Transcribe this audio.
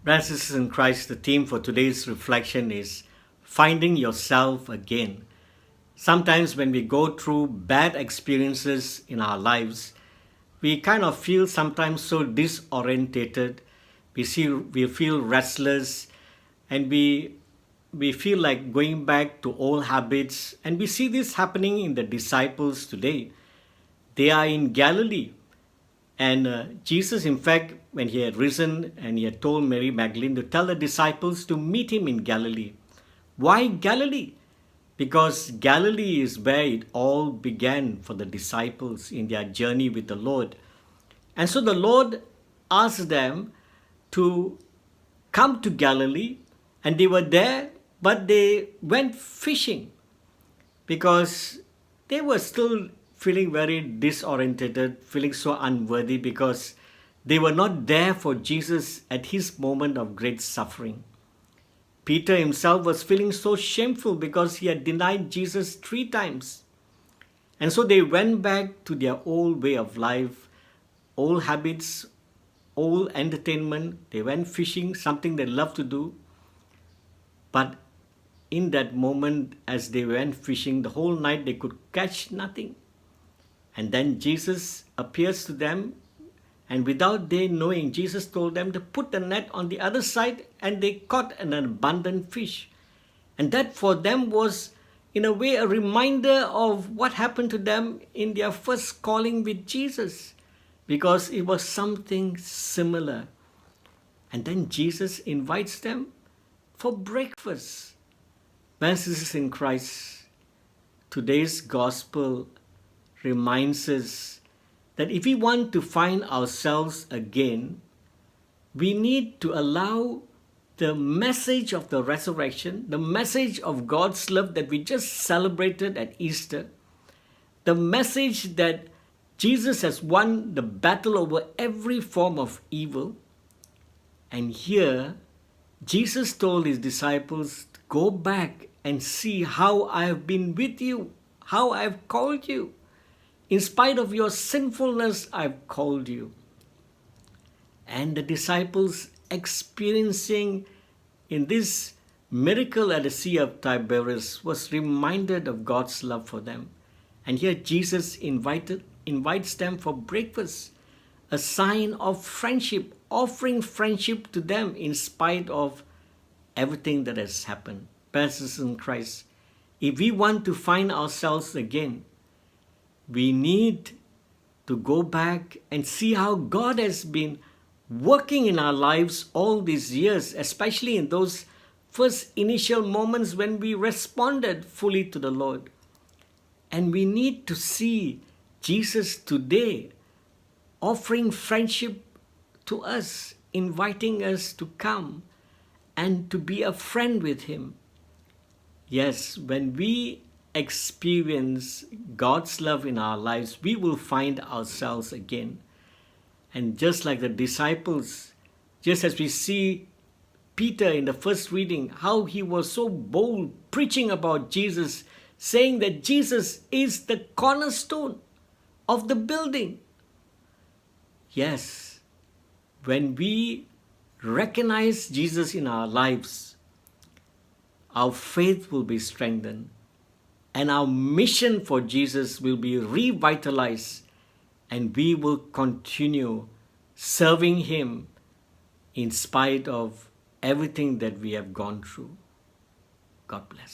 Brothers and sisters in Christ, the theme for today's reflection is finding yourself again. Sometimes when we go through bad experiences in our lives, we kind of feel sometimes so disorientated. We feel restless, and we feel like going back to old habits. And we see this happening in the disciples today. They are in Galilee. And Jesus, in fact, when he had risen and he had told Mary Magdalene to tell the disciples to meet him in Galilee. Why Galilee? Because Galilee is where it all began for the disciples in their journey with the Lord. And so the Lord asked them to come to Galilee, and they were there, but they went fishing because they were still feeling very disoriented, feeling so unworthy because they were not there for Jesus at his moment of great suffering. Peter himself was feeling so shameful because he had denied Jesus 3 times. And so they went back to their old way of life, old habits, old entertainment. They went fishing, something they loved to do. But in that moment, as they went fishing, the whole night they could catch nothing. And then Jesus appears to them, and without they knowing, Jesus told them to put the net on the other side, and they caught an abundant fish. And that for them was, in a way, a reminder of what happened to them in their first calling with Jesus, because it was something similar. And then Jesus invites them for breakfast. Brothers and sisters in Christ, today's gospel reminds us that if we want to find ourselves again, we need to allow the message of the resurrection, the message of God's love that we just celebrated at Easter, the message that Jesus has won the battle over every form of evil. And here, Jesus told his disciples, go back and see how I have been with you, how I have called you. In spite of your sinfulness, I've called you. And the disciples experiencing in this miracle at the Sea of Tiberias was reminded of God's love for them. And here Jesus invites them for breakfast, a sign of friendship, offering friendship to them in spite of everything that has happened. Brothers in Christ, if we want to find ourselves again, we need to go back and see how God has been working in our lives all these years, especially in those first initial moments when we responded fully to the Lord. And we need to see Jesus today offering friendship to us, inviting us to come and to be a friend with him. Yes, when we experience God's love in our lives, we will find ourselves again. And just like the disciples, just as we see Peter in the first reading, how he was so bold preaching about Jesus, saying that Jesus is the cornerstone of the building. Yes, when we recognize Jesus in our lives, our faith will be strengthened. And our mission for Jesus will be revitalized, and we will continue serving him in spite of everything that we have gone through. God bless.